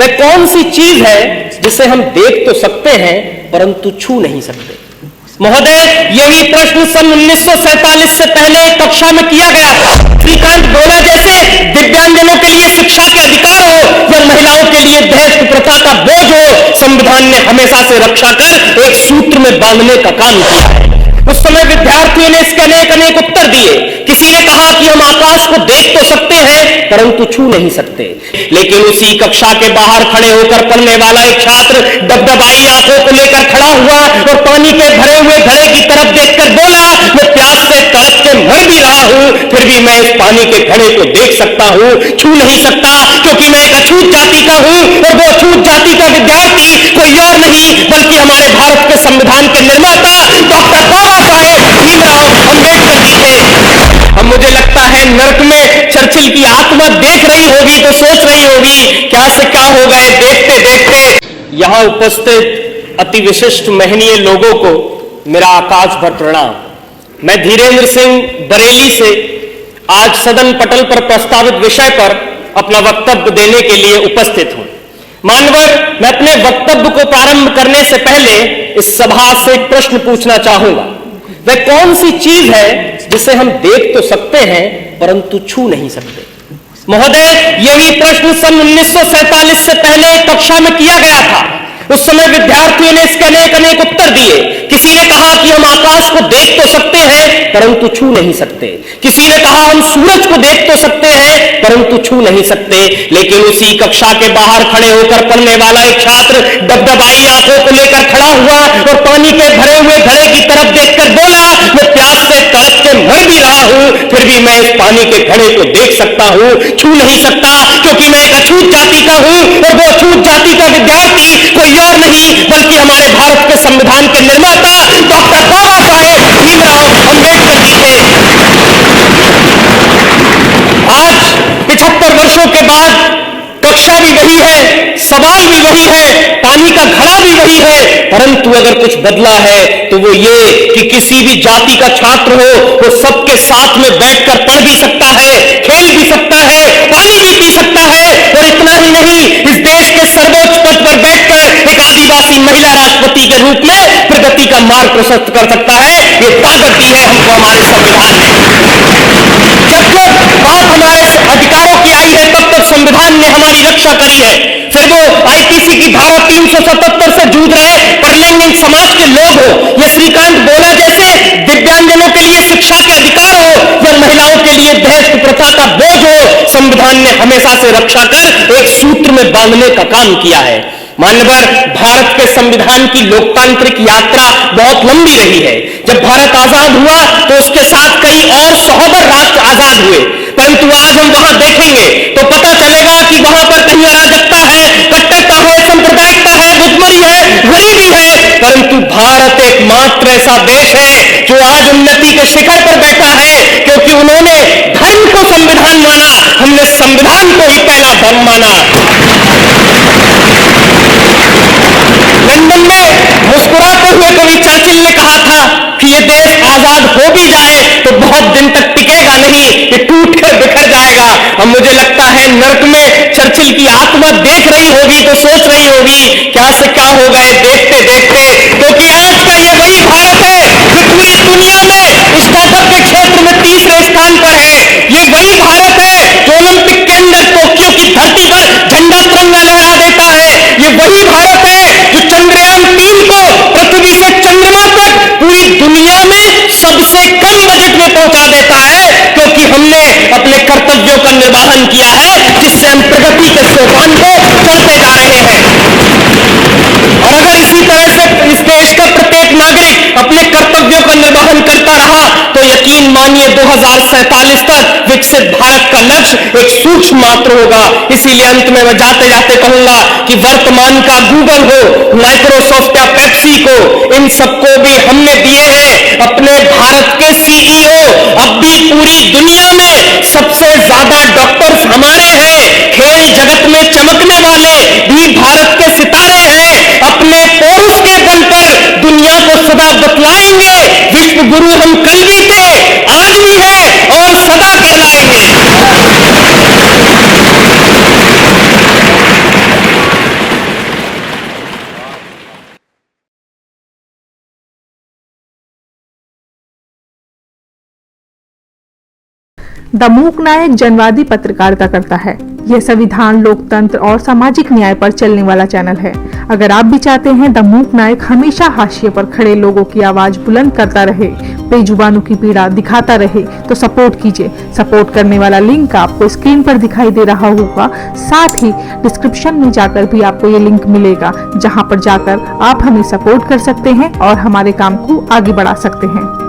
वह कौन सी चीज है जिसे हम देख तो सकते हैं परंतु छू नहीं सकते? महोदय, यही प्रश्न सन 1947 से पहले कक्षा में किया गया था। श्रीकांत बोला जैसे दिव्यांगजनों के लिए शिक्षा के अधिकार हो या महिलाओं के लिए दहेज प्रथा का बोझ हो, संविधान ने हमेशा से रक्षा कर एक सूत्र में बांधने का काम किया है। उस समय विद्यार्थियों ने इसके अनेक अनेक उत्तर दिए। किसी ने कहा कि हम आकाश को देख तो सकते हैं परंतु छू नहीं सकते, लेकिन उसी कक्षा के बाहर खड़े होकर पढ़ने वाला एक छात्र दबदबाई आंखों को लेकर खड़ा हुआ और पानी के भरे हुए घड़े की तरफ देखकर बोला, मैं प्यास से तड़प के मर भी रहा हूं, फिर भी मैं इस पानी के घड़े को देख सकता हूं, छू नहीं सकता, क्योंकि मैं एक अछूत जाति का हूं और वो अछूत जाति का विद्यार्थी कोई और नहीं बल्कि हमारे भारत के संविधान के निर्माता डॉक्टर बाबा साहेब भीमराव अंबेडकर जी थे। अब मुझे लगता है नर्क में चर्चिल की आत्मा देख रही होगी तो सोच रही होगी क्या से क्या हो गए देखते देखते। यहां उपस्थित अति विशिष्ट महनीय लोगों को मेरा आकाश भर प्रणाम। मैं धीरेन्द्र सिंह बरेली से आज सदन पटल पर प्रस्तावित विषय पर अपना वक्तव्य देने के लिए उपस्थित हूं। मानवर, मैं अपने वक्तव्य को प्रारंभ करने से पहले इस सभा से एक प्रश्न पूछना चाहूंगा। वह कौन सी चीज है जिसे हम देख तो सकते हैं परंतु छू नहीं सकते? महोदय, यही प्रश्न सन 1947 से पहले कक्षा में किया गया था। उस समय विद्यार्थियों ने इसके अनेक अनेक उत्तर दिए। किसी ने कहा कि हम आकाश को देख तो सकते हैं परंतु छू नहीं सकते। किसी ने कहा हम सूरज को देख तो सकते हैं परंतु छू नहीं सकते, लेकिन उसी कक्षा के बाहर खड़े होकर पढ़ने वाला एक छात्र दबदबाई आंखों को लेकर खड़ा हुआ और पानी के भरे हुए घड़े की तरफ देखकर बोला, मैं प्यास से तड़प के मर भी रहा हूं, फिर भी मैं इस पानी के घड़े को देख सकता हूं, छू नहीं सकता, क्योंकि मैं एक अछूत जाति का हूं और वो अछूत जाति का विद्यार्थी कोई और नहीं बल्कि हमारे भारत के संविधान के निर्माता डॉक्टर बाबा साहेब भीमराव अंबेडकर जी थे। आज 75 वर्षों के बाद कक्षा भी वही है, सवाल भी वही है, पानी का घड़ा भी वही है, परंतु अगर कुछ बदला है तो वो ये कि किसी भी जाति का छात्र हो वो सबके साथ में बैठकर पढ़ भी सकता है, खेल भी सकता है, पानी भी पी सकता है, और इतना ही नहीं, इस देश के सर्वोच्च पद पर बैठकर एक आदिवासी महिला राष्ट्रपति के रूप में प्रगति का मार्ग प्रशस्त कर सकता है। ये ताकत दी है हमको हमारे संविधान ने। जब जब बात हमारे अधिकारों की आई है तब तक संविधान ने हमारी रक्षा करी है। फिर वो आईपीसी की धारा 377 से जूझ रहे परलिंगिक समाज के लोग हो या श्रीकांत बोला जैसे दिव्यांगजनों के लिए शिक्षा के अधिकार हो या महिलाओं के लिए दहेज प्रथा का बोझ हो, संविधान ने हमेशा से रक्षा कर एक सूत्र में बांधने का काम किया है। मानवर, भारत के संविधान की लोकतांत्रिक यात्रा बहुत लंबी रही है। जब भारत आजाद हुआ तो उसके साथ कई और सहोदर राष्ट्र आजाद हुए, परंतु आज हम वहां देखेंगे तो पता चलेगा कि वहां पर कहीं अराजकता है, कट्टरता है, सांप्रदायिकता है, भुखमरी है, गरीबी है, परंतु भारत एकमात्र ऐसा देश है जो आज उन्नति के शिखर पर बैठा है, क्योंकि उन्होंने धर्म को संविधान माना, हमने संविधान को ही पहला धर्म माना। लंदन में मुस्कुराते हुए कवि चर्चिल ने कहा था कि ये देश आजाद हो भी जाए तो बहुत दिन तक टिकेगा नहीं, ये टूट कर बिखर जाएगा। अब मुझे लगता है नर्क में चर्चिल की आत्मा देख रही होगी तो सोच रही होगी क्या से क्या हो गए देखते देखते, क्योंकि आज का ये वही भारत है जो पूरी दुनिया में स्टार्टअप के क्षेत्र में तीसरे स्थान पर है। ये वही भारत है जो ओलंपिक के अंदर टोक्यो की धरती पर झंडा तिरंगा लहरा देता है। ये वही भारत है जो चंद्रयान 3 को पृथ्वी से चंद्रमा तक पूरी दुनिया में सबसे कम बजट में पहुंचा देता है, क्योंकि हमने अपने कर्तव्यों का निर्वहन किया है, जिससे हम प्रगति के सोपान को चढ़ते जा रहे हैं। और अगर इसी तरह से इस देश का प्रत्येक नागरिक अपने कर्तव्यों का निर्वहन करता रहा तो यकीन मानिए 2047 तक विकसित भारत का लक्ष्य एक सूक्ष्म मात्र होगा। इसीलिए अंत में मैं जाते जाते कहूंगा कि वर्तमान का गूगल हो, माइक्रोसॉफ्ट या पेप्सी को, इन सबको भी हमने दिए हैं अपने भारत के सीईओ। अब भी पूरी दुनिया में सबसे ज्यादा डॉक्टर्स हमारे हैं, खेल जगत में चमकने वाले भी भारत के सितारे हैं। अपने पौरुष के बल पर दुनिया को सदा बतलाएंगे विश्व गुरु हम कल भी थे, आज भी है और सदा कहलाएंगे। द मूक नायक जनवादी पत्रकारिता करता है। यह संविधान, लोकतंत्र और सामाजिक न्याय पर चलने वाला चैनल है। अगर आप भी चाहते हैं द मूक नायक हमेशा हाशिए पर खड़े लोगों की आवाज बुलंद करता रहे, बेजुबानों की पीड़ा दिखाता रहे, तो सपोर्ट कीजिए। सपोर्ट करने वाला लिंक आपको स्क्रीन पर दिखाई दे रहा होगा। साथ ही डिस्क्रिप्शन में जाकर भी आपको ये लिंक मिलेगा, जहां पर जाकर आप हमें सपोर्ट कर सकते हैं और हमारे काम को आगे बढ़ा सकते हैं।